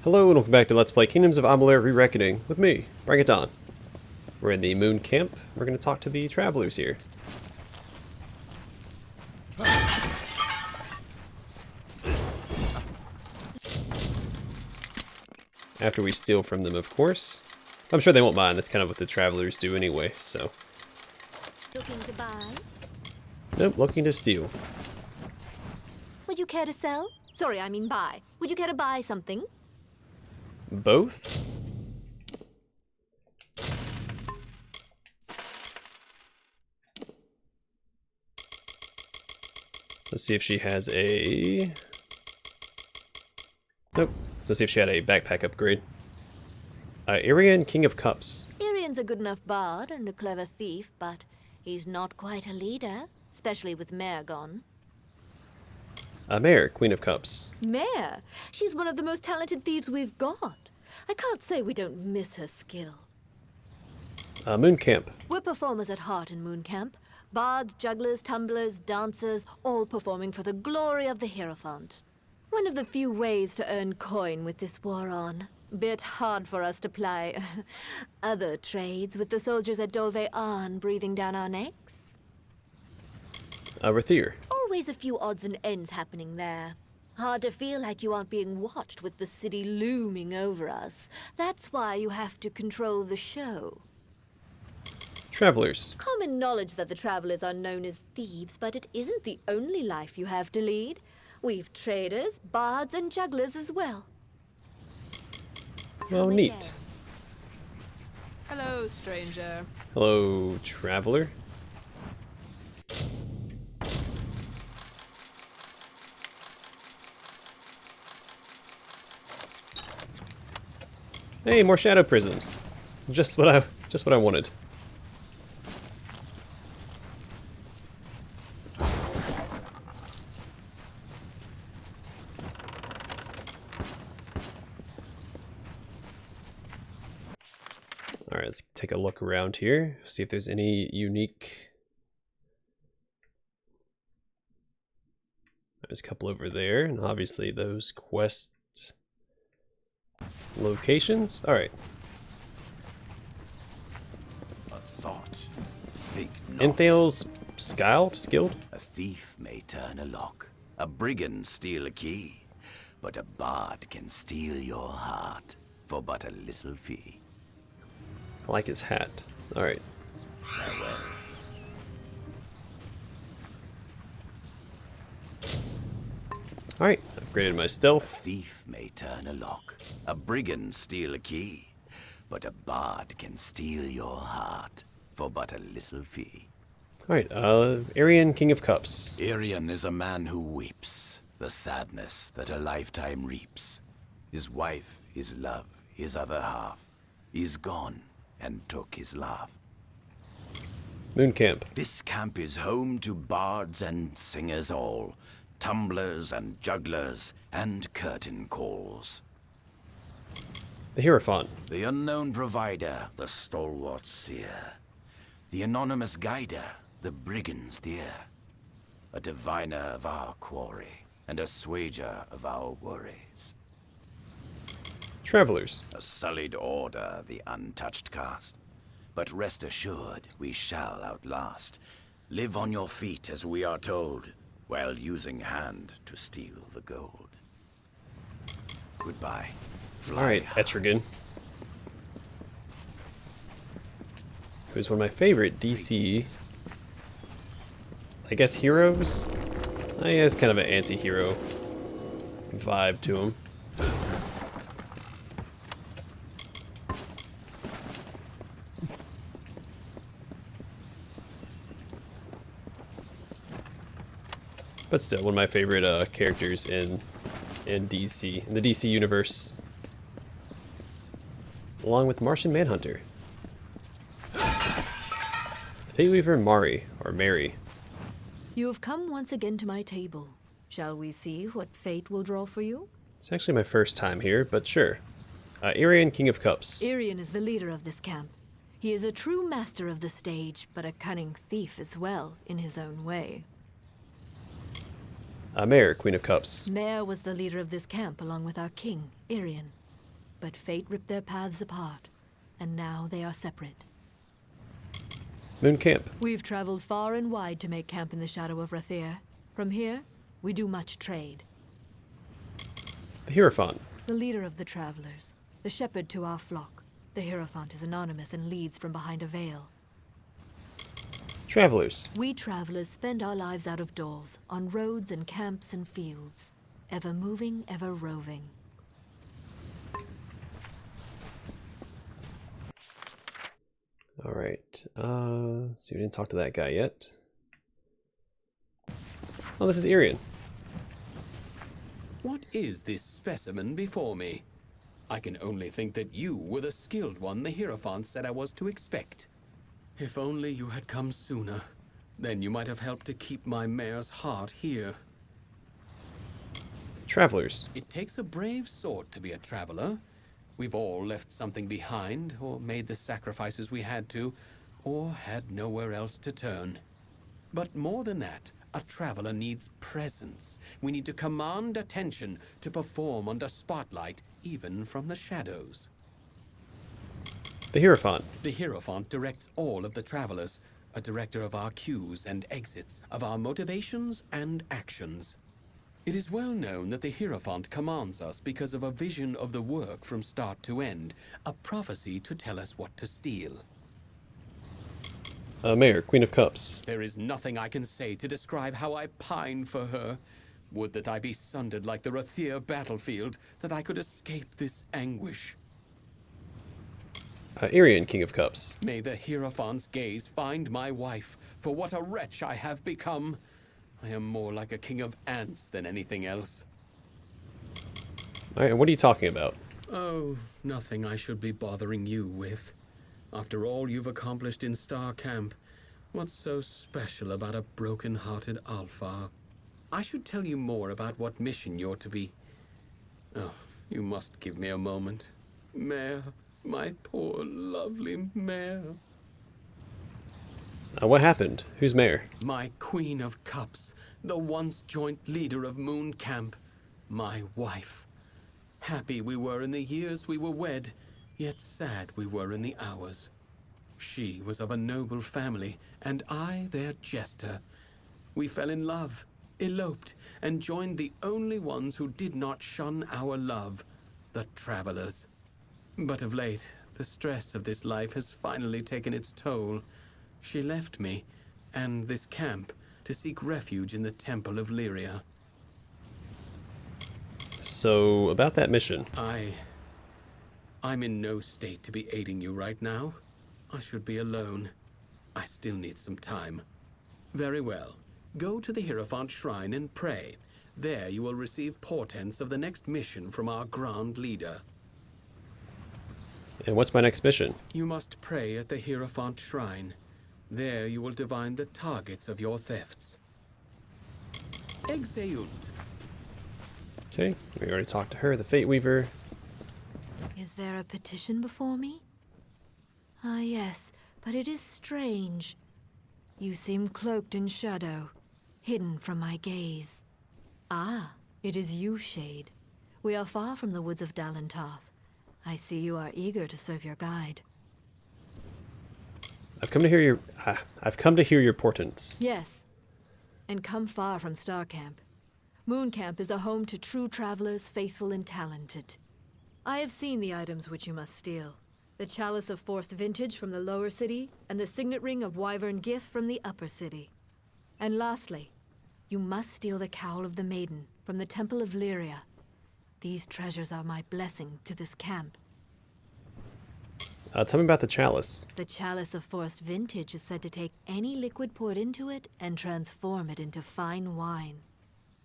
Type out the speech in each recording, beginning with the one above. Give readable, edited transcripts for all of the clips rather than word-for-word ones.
Hello and welcome back to Let's Play Kingdoms of Amalur Re-Reckoning with me, Brigand Hall. We're in the moon camp. We're going to talk to the travelers here. After we steal from them, of course. I'm sure they won't mind. That's kind of what the travelers do anyway, so. Looking to buy? Nope, looking to steal. Would you care to sell? Sorry, I mean buy. Would you care to buy something? Both? Let's see if she has a... Nope. Let's see if she had a backpack upgrade. Irian, King of Cups. Irian's a good enough bard and a clever thief, but he's not quite a leader, especially with Mare gone. Mare, Queen of Cups. Mare? She's one of the most talented thieves we've got. I can't say we don't miss her skill. Moon Camp. We're performers at heart in Moon Camp. Bards, jugglers, tumblers, dancers, all performing for the glory of the Hierophant. One of the few ways to earn coin with this war on. Bit hard for us to ply other trades with the soldiers at Dolve Arn breathing down our necks. Rathir. Always a few odds and ends happening there. Hard to feel like you aren't being watched with the city looming over us. That's why you have to control the show. Travelers. Common knowledge that the travelers are known as thieves, but it isn't the only life you have to lead. We've traders, bards, and jugglers as well. Oh, neat. Hello, stranger. Hello, traveler. Hey, more shadow prisms. Just what I wanted. All right, let's take a look around here. See if there's any unique. There's a couple over there, and obviously those quest locations. All right. A thought. Think not. Enthal's skilled. A thief may turn a lock, a brigand steal a key, but a bard can steal your heart for but a little fee. I like his hat. All right. All right, upgraded my A stealth. thief may turn a lock, a brigand steal a key, but a bard can steal your heart for but a little fee. All right, Arian, King of Cups. Irian is a man who weeps the sadness that a lifetime reaps. His wife, his love, his other half, is gone and took his laugh. Moon Camp. This camp is home to bards and singers all, tumblers and jugglers and curtain calls. The Hierophant. The unknown provider, the stalwart seer, the anonymous guider, the brigand's dear, a diviner of our quarry and assuager of our worries. Travelers. A sullied order, the untouched caste. But rest assured, we shall outlast. Live on your feet as we are told, while using hand to steal the gold. Goodbye. Fly. All right, Etrigan. Who's one of my favorite DC, I guess, heroes? I guess kind of an anti-hero vibe to him. But still, one of my favorite characters in DC, in the DC universe, along with Martian Manhunter, Feyweaver Mari or Mary. You have come once again to my table. Shall we see what fate will draw for you? It's actually my first time here, but sure. Irian, King of Cups. Irian is the leader of this camp. He is a true master of the stage, but a cunning thief as well, in his own way. Mare, Queen of Cups. Mare was the leader of this camp along with our king, Irian. But fate ripped their paths apart, and now they are separate. Moon Camp. We've traveled far and wide to make camp in the shadow of Rathir. From here, we do much trade. The Hierophant. The leader of the travelers, the shepherd to our flock. The Hierophant is anonymous and leads from behind a veil. Travelers. We travelers spend our lives out of doors, on roads and camps and fields. Ever moving, ever roving. Alright. See, we didn't talk to that guy yet. Oh, this is Irian. What is this specimen before me? I can only think that you were the skilled one the Hierophant said I was to expect. If only you had come sooner. Then you might have helped to keep my mare's heart here. Travelers. It takes a brave sort to be a traveler. We've all left something behind, or made the sacrifices we had to, or had nowhere else to turn. But more than that, a traveler needs presence. We need to command attention, to perform under spotlight, even from the shadows. The Hierophant. The Hierophant directs all of the travelers, a director of our cues and exits, of our motivations and actions. It is well known that the Hierophant commands us because of a vision of the work from start to end, a prophecy to tell us what to steal. Mayor, Queen of Cups. There is nothing I can say to describe how I pine for her. Would that I be sundered like the Rathir battlefield, that I could escape this anguish. Irian, King of Cups. May the Hierophant's gaze find my wife, for what a wretch I have become. I am more like a king of ants than anything else. Alright, and what are you talking about? Oh, nothing I should be bothering you with. After all you've accomplished in Star Camp, what's so special about a broken-hearted Alpha? I should tell you more about what mission you're to be. Oh, you must give me a moment. Mare, my poor, lovely mare. What happened? Who's Mayor? My Queen of Cups, the once joint leader of Moon Camp, my wife. Happy we were in the years we were wed, yet sad we were in the hours. She was of a noble family, and I their jester. We fell in love, eloped, and joined the only ones who did not shun our love, the travelers. But of late, the stress of this life has finally taken its toll. She left me, and this camp, to seek refuge in the Temple of Lyria. So, about that mission. I'm in no state to be aiding you right now. I should be alone. I still need some time. Very well. Go to the Hierophant Shrine and pray. There you will receive portents of the next mission from our Grand Leader. And what's my next mission? You must pray at the Hierophant Shrine. There you will divine the targets of your thefts. Exeunt. Okay, we already talked to her, the Fate Weaver. Is there a petition before me? Ah, yes, but it is strange. You seem cloaked in shadow, hidden from my gaze. Ah, it is you, Shade. We are far from the woods of Dalentarth. I see you are eager to serve your guide. I've come to hear your portents. Yes, and come far from Star Camp. Moon Camp is a home to true travelers, faithful and talented. I have seen the items which you must steal. The Chalice of Forced Vintage from the lower city, and the Signet Ring of Wyvern Gift from the upper city. And lastly, you must steal the Cowl of the Maiden from the Temple of Lyria. These treasures are my blessing to this camp. Tell me about the chalice. The Chalice of Forced Vintage is said to take any liquid poured into it and transform it into fine wine.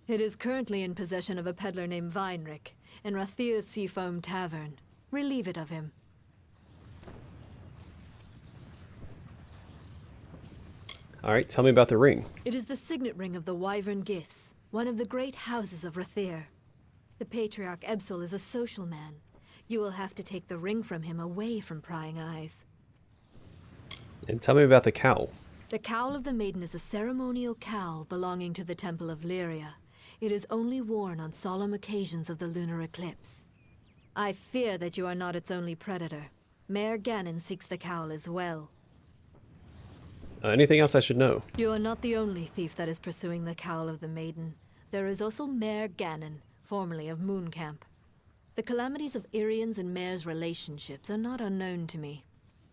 It is currently in possession of a peddler named Weinrich in Rathir's Seafoam Tavern. Relieve it of him. Alright, tell me about the ring. It is the signet ring of the Wyvern Gifts, one of the great houses of Rathir. The Patriarch Ebsel is a social man. You will have to take the ring from him away from prying eyes. And tell me about the cowl. The Cowl of the Maiden is a ceremonial cowl belonging to the Temple of Lyria. It is only worn on solemn occasions of the lunar eclipse. I fear that you are not its only predator. Mayor Ganon seeks the cowl as well. Anything else I should know? You are not the only thief that is pursuing the cowl of the maiden. There is also Mayor Ganon, formerly of Moon Camp. The calamities of Irian's and Mayor's relationships are not unknown to me.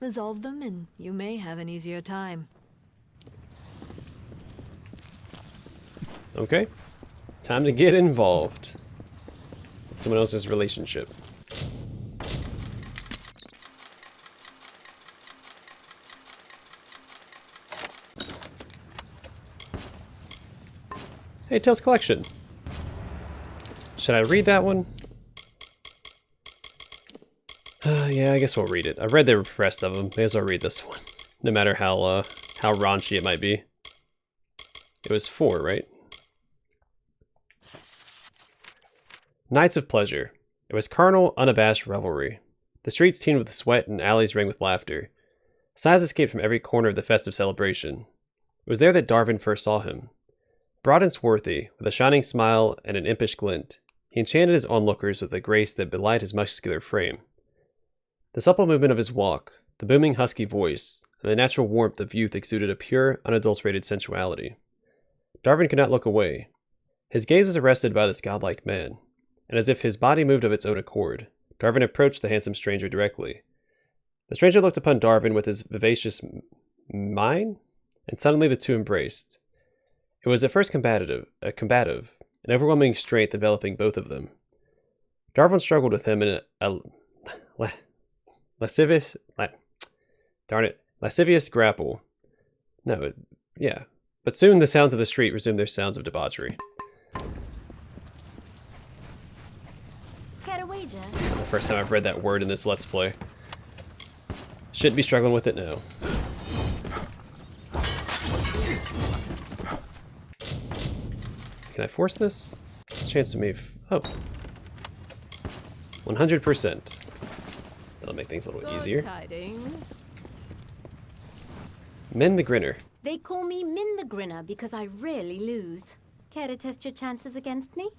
Resolve them and you may have an easier time. Okay. Time to get involved. With someone else's relationship. Hey, Tales Collection. Should I read that one? Yeah, I guess we'll read it. I've read the rest of them. May as well read this one. No matter how raunchy it might be. It was 4, right? Nights of Pleasure. It was carnal, unabashed revelry. The streets teemed with sweat and alleys rang with laughter. Sighs escaped from every corner of the festive celebration. It was there that Darvin first saw him. Broad and swarthy, with a shining smile and an impish glint, he enchanted his onlookers with a grace that belied his muscular frame. The supple movement of his walk, the booming husky voice, and the natural warmth of youth exuded a pure, unadulterated sensuality. Darvin could not look away. His gaze was arrested by this godlike man, and as if his body moved of its own accord, Darvin approached the handsome stranger directly. The stranger looked upon Darvin with his vivacious mien, and suddenly the two embraced. It was at first combative, an overwhelming strength enveloping both of them. Darvin struggled with him in a lascivious grapple. But soon the sounds of the street resumed their sounds of debauchery. Care to wager? The first time I've read that word in this Let's Play. Shouldn't be struggling with it now. Can I force this? There's a chance of me... Oh. 100%. That'll make things a little easier. Tidings. Min the Grinner. They call me Min the Grinner because I rarely lose. Care to test your chances against me?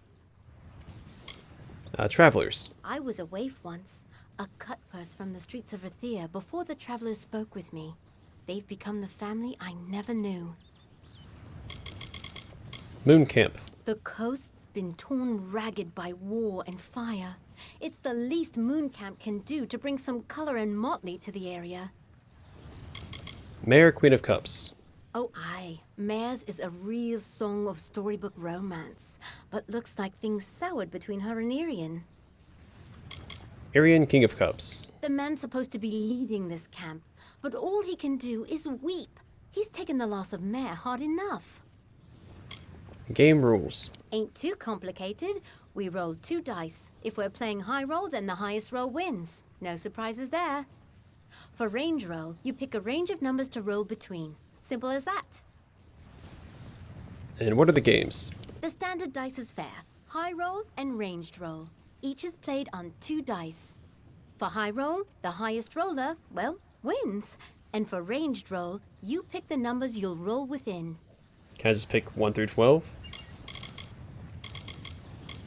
Travelers. I was a waif once, a cut purse from the streets of Rathir before the travelers spoke with me. They've become the family I never knew. Moon Camp. The coast's been torn ragged by war and fire. It's the least Moon Camp can do to bring some color and motley to the area. Mayor Queen of Cups. Oh aye, Mare's is a real song of storybook romance, but looks like things soured between her and Irian. Irian King of Cups. The man's supposed to be leading this camp, but all he can do is weep. He's taken the loss of Mare hard enough. Game rules. Ain't too complicated. We roll 2 dice. If we're playing high roll, then the highest roll wins. No surprises there. For range roll, you pick a range of numbers to roll between. Simple as that. And what are the games? The standard dice is fair. High roll and ranged roll. Each is played on 2 dice. For high roll, the highest roller, well, wins. And for ranged roll, you pick the numbers you'll roll within. Can I just pick 1 through 12?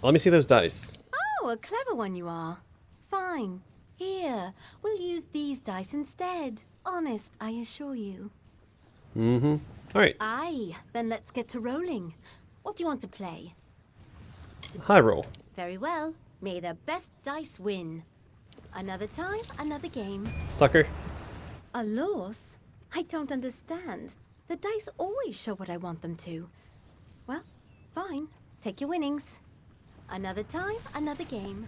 Let me see those dice. Oh, a clever one you are. Fine. Here, we'll use these dice instead. Honest, I assure you. Mm-hmm. Alright. Aye, then let's get to rolling. What do you want to play? High roll. Very well. May the best dice win. Another time, another game. Sucker. A loss? I don't understand. The dice always show what I want them to. Well, fine. Take your winnings. Another time, another game.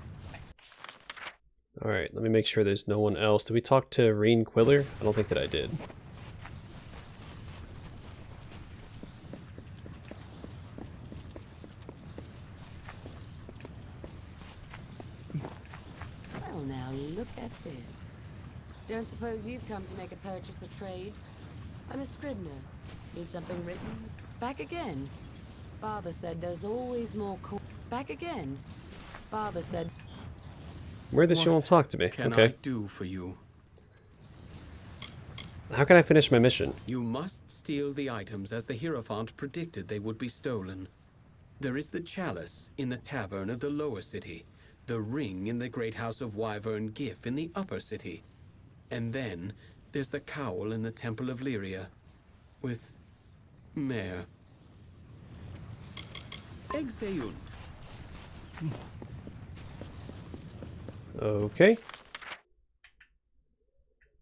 Alright, let me make sure there's no one else. Did we talk to Reen Quiller? I don't think that I did. Well, now look at this. Don't suppose you've come to make a purchase or trade? I'm a scrivener. Need something written? Back again. Father said there's always more Back again. Father said... Where does she want to talk to me? Can Okay. I do for you? How can I finish my mission? You must steal the items as the Hierophant predicted they would be stolen. There is the chalice in the tavern of the lower city. the ring in the great house of Wyvern Gif in the upper city. And then there's the cowl in the Temple of Lyria with Mare. Exeunt. Okay.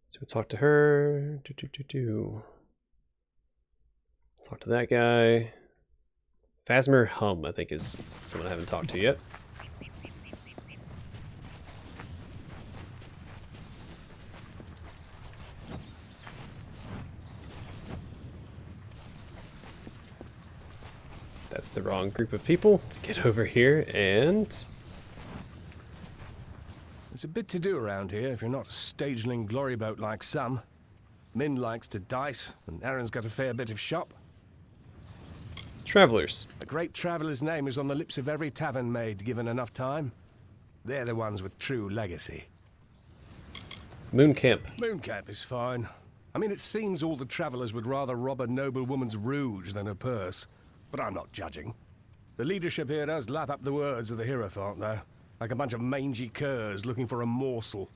So we'll talk to her. Talk to that guy. Phasmer Hum, I think, is someone I haven't talked to yet. That's the wrong group of people. Let's get over here and... There's a bit to do around here if you're not a stageling gloryboat like some. Min likes to dice, and Aaron's got a fair bit of shop. Travelers. A great traveller's name is on the lips of every tavern maid given enough time. They're the ones with true legacy. Moon Camp. Moon Camp is fine. I mean, it seems all the travellers would rather rob a noblewoman's rouge than her purse, but I'm not judging. The leadership here does lap up the words of the Hierophant, though. Like a bunch of mangy curs looking for a morsel.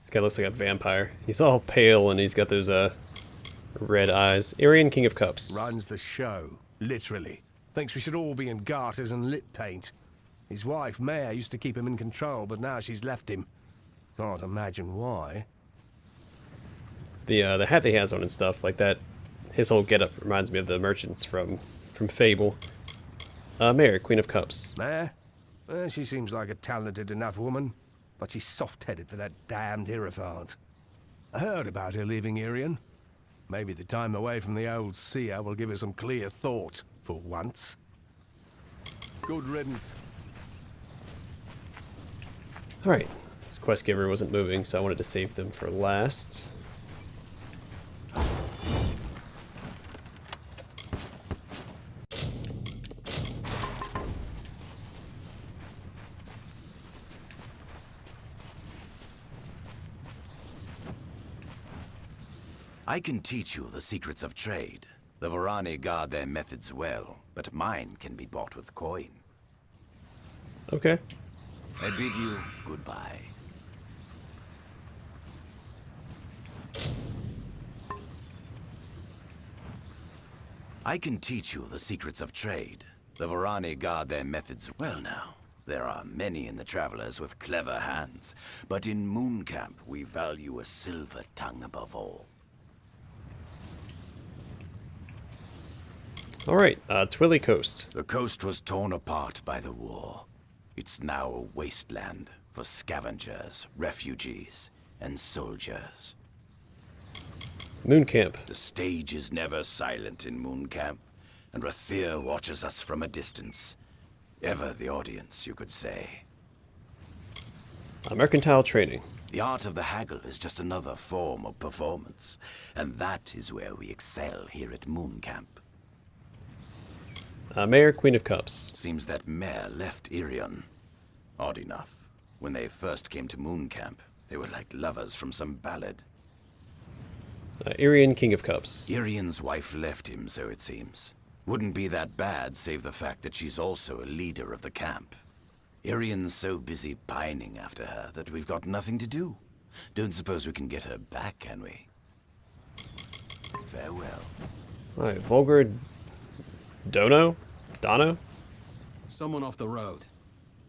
This guy looks like a vampire. He's all pale and he's got those red eyes. Arian, King of Cups. Runs the show, literally. Thinks we should all be in garters and lip paint. His wife, Mare, used to keep him in control, but now she's left him. Can't imagine why. The hat that he has on and stuff like that. His whole getup reminds me of the merchants from Fable. Mare, Queen of Cups. Mare? Well, she seems like a talented enough woman, but she's soft-headed for that damned Hierophant. I heard about her leaving Irion. Maybe the time away from the old seer will give her some clear thought, for once. Good riddance. Alright, this quest giver wasn't moving, so I wanted to save them for last. I can teach you the secrets of trade. The Varani guard their methods well, but mine can be bought with coin. Okay. I bid you goodbye. I can teach you the secrets of trade. The Varani guard their methods well now. There are many in the travelers with clever hands, but in Moon Camp we value a silver tongue above all. Alright, Twilly Coast. The coast was torn apart by the war. It's now a wasteland for scavengers, refugees, and soldiers. Moon Camp. The stage is never silent in Moon Camp, and Rathir watches us from a distance. Ever the audience, you could say. Mercantile Training. The art of the haggle is just another form of performance, and that is where we excel here at Moon Camp. Mare, Queen of Cups. Seems that Mare left Irion. Odd enough. When they first came to Moon Camp, they were like lovers from some ballad. Irian, King of Cups. Irion's wife left him, so it seems. Wouldn't be that bad, save the fact that she's also a leader of the camp. Irion's so busy pining after her that we've got nothing to do. Don't suppose we can get her back, can we? Farewell. Alright, Vulgar Dono? Someone off the road.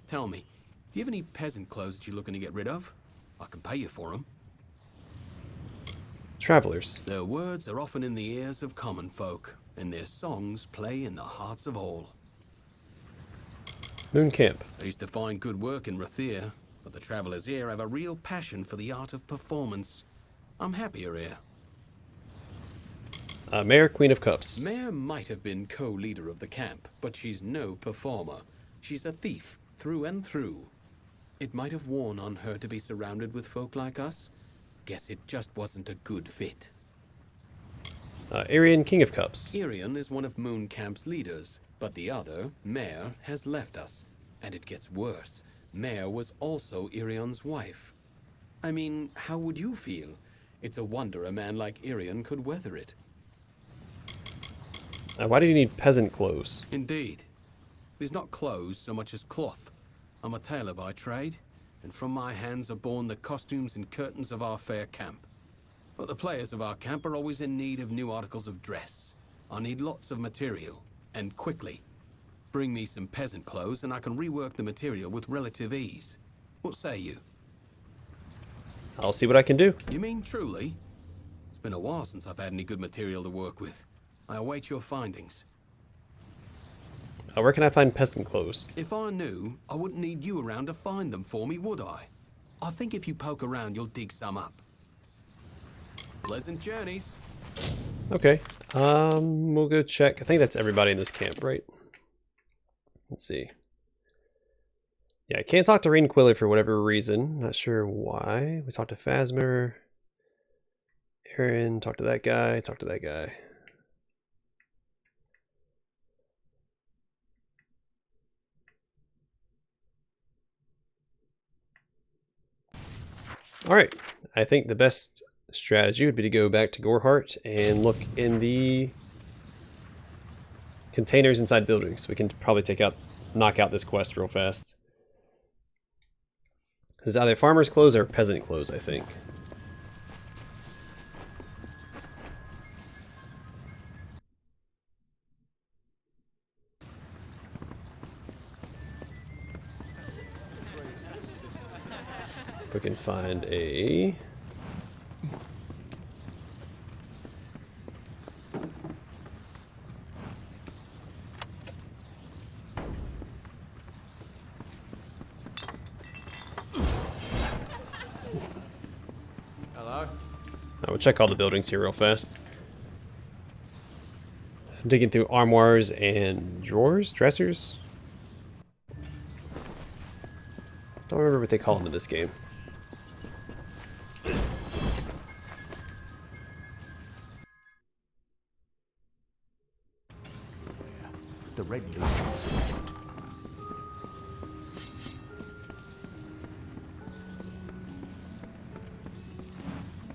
Tell me, do you have any peasant clothes that you're looking to get rid of? I can pay you for them. Travelers. Their words are often in the ears of common folk, and their songs play in the hearts of all. Moon Camp. I used to find good work in Rathir, but the travelers here have a real passion for the art of performance. I'm happier here. Mare, Queen of Cups. Mare might have been co-leader of the camp, but she's no performer. She's a thief, through and through. It might have worn on her to be surrounded with folk like us. Guess it just wasn't a good fit. Irian, King of Cups. Irion is one of Moon Camp's leaders, but the other, Mare, has left us. And it gets worse. Mare was also Irion's wife. I mean, how would you feel? It's a wonder a man like Irion could weather it. Why do you need peasant clothes? Indeed. It is not clothes so much as cloth. I'm a tailor by trade, and from my hands are born the costumes and curtains of our fair camp. But the players of our camp are always in need of new articles of dress. I need lots of material, and quickly. Bring me some peasant clothes and I can rework the material with relative ease. What say you? I'll see what I can do. You mean truly? It's been a while since I've had any good material to work with. I await your findings. Where can I find peasant clothes? If I knew, I wouldn't need you around to find them for me, would I? I think if you poke around, you'll dig some up. Pleasant journeys. Okay. We'll go check. I think that's everybody in this camp, right? Let's see. Yeah, I can't talk to Reen Quiller for whatever reason. Not sure why. We talked to Phasmer. Aaron, talked to that guy, talked to that guy. Alright, I think the best strategy would be to go back to Gorehart and look in the containers inside buildings. We can probably knock out this quest real fast. This is either farmer's clothes or peasant clothes, I think. We can find a... Hello? I will check all the buildings here real fast. I'm digging through armoires and dressers. Don't remember what they call them in this game. The Red Legion's around.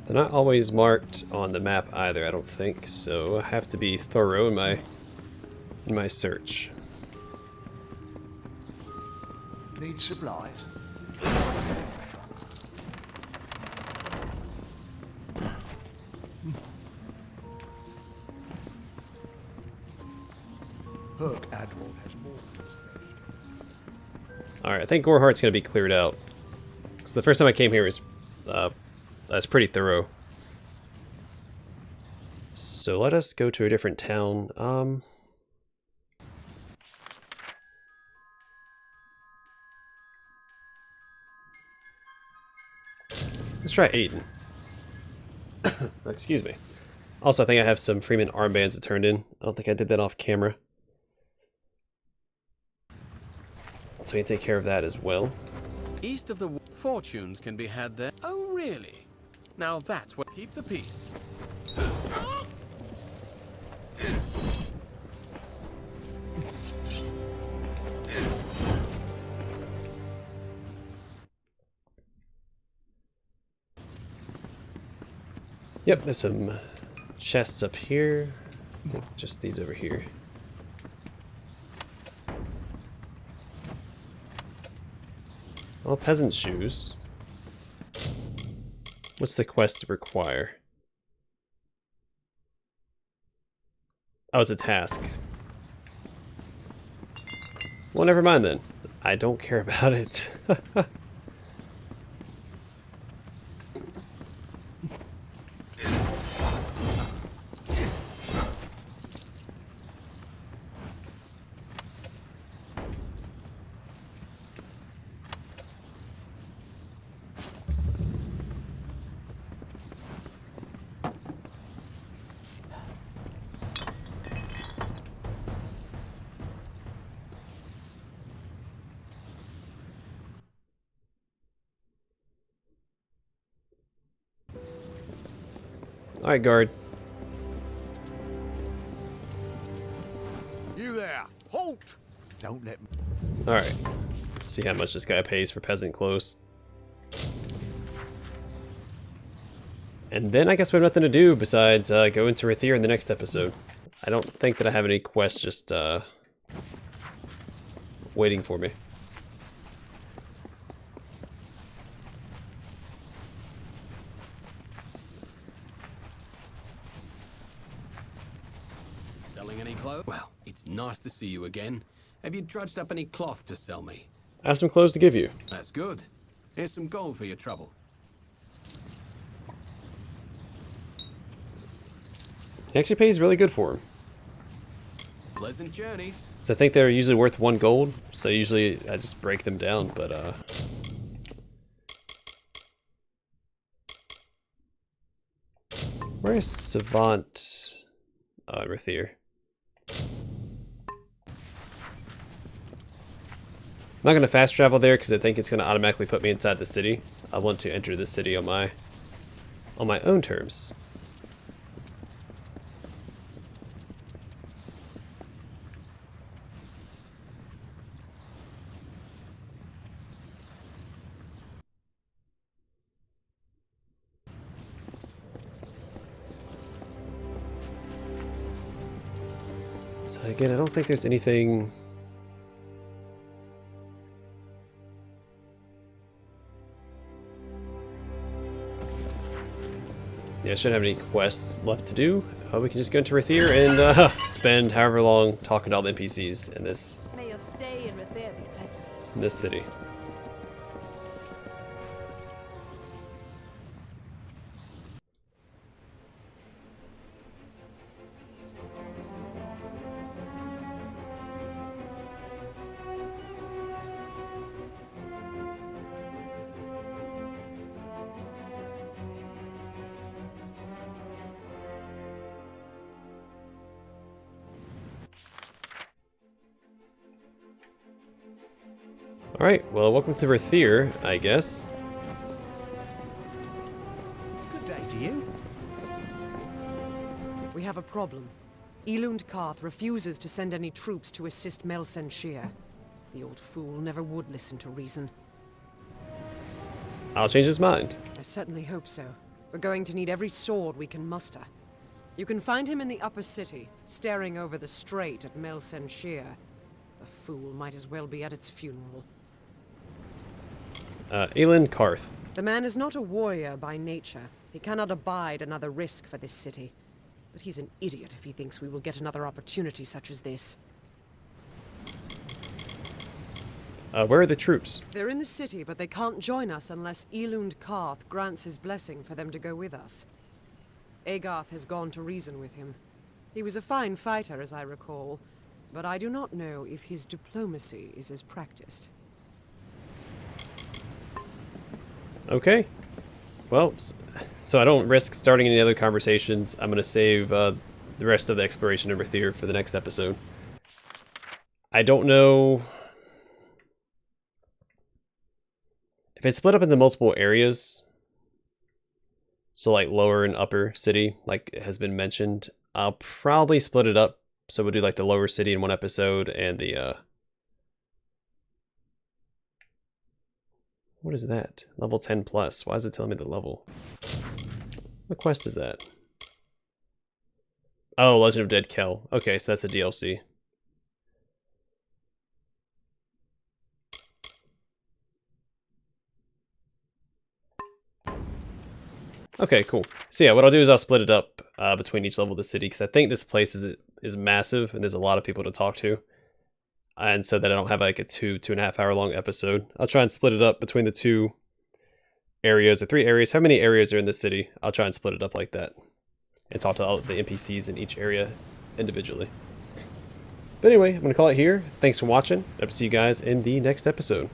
They're not always marked on the map either, I don't think, so I have to be thorough in my search. Need supplies? Hook Admiral has more. Alright, I think Gorehart's going to be cleared out. So the first time I came here was pretty thorough. So let us go to a different town. Let's try Aiden. Excuse me. Also, I think I have some Freeman armbands that turned in. I don't think I did that off camera. So we can take care of that as well. East of the fortunes can be had there. Oh, really? Now that's what keep the peace. Yep, there's some chests up here. I think just these over here. All peasant shoes. What's the quest require? Oh, it's a task. Well, never mind then. I don't care about it. Alright, guard. You there! Halt! Don't let me. Alright. Let's see how much this guy pays for peasant clothes. And then I guess we have nothing to do besides go into Rathir in the next episode. I don't think that I have any quests just waiting for me. Selling any clothes? Well, it's nice to see you again. Have you drudged up any cloth to sell me? I have some clothes to give you. That's good. Here's some gold for your trouble. He actually pays really good for them. Pleasant journeys. So I think they're usually worth 1 gold, so usually I just break them down, but where is Savant? Rathir. I'm not going to fast travel there because I think it's going to automatically put me inside the city. I want to enter the city on my own terms. So again, I don't think there's anything. Yeah, I shouldn't have any quests left to do. We can just go into Rathir and spend however long talking to all the NPCs in this May your stay in Rathir be pleasant. city. Alright, well, welcome to Rathir, I guess. Good day to you. We have a problem. Elund Karth refuses to send any troops to assist Melsenshir. The old fool never would listen to reason. I'll change his mind. I certainly hope so. We're going to need every sword we can muster. You can find him in the upper city, staring over the strait at Melsenshir. The fool might as well be at its funeral. Elend Karth. The man is not a warrior by nature. He cannot abide another risk for this city. But he's an idiot if he thinks we will get another opportunity such as this. Where are the troops? They're in the city, but they can't join us unless Elund Karth grants his blessing for them to go with us. Agarth has gone to reason with him. He was a fine fighter, as I recall, but I do not know if his diplomacy is as practiced. Okay. Well, so I don't risk starting any other conversations. I'm going to save the rest of the exploration of Rathir for the next episode. I don't know if it's split up into multiple areas. So like lower and upper city, like it has been mentioned. I'll probably split it up. So we'll do like the lower city in one episode and the what is that? Level 10 plus. Why is it telling me the level? What quest is that? Oh, Legend of Dead Kel. Okay, so that's a DLC. Okay, cool. So yeah, what I'll do is I'll split it up between each level of the city, because I think this place is massive and there's a lot of people to talk to. And so that I don't have like a 2.5 hour long episode. I'll try and split it up between the 2 areas or 3 areas. How many areas are in the city? I'll try and split it up like that. And talk to all the NPCs in each area individually. But anyway, I'm going to call it here. Thanks for watching. I'll see you guys in the next episode.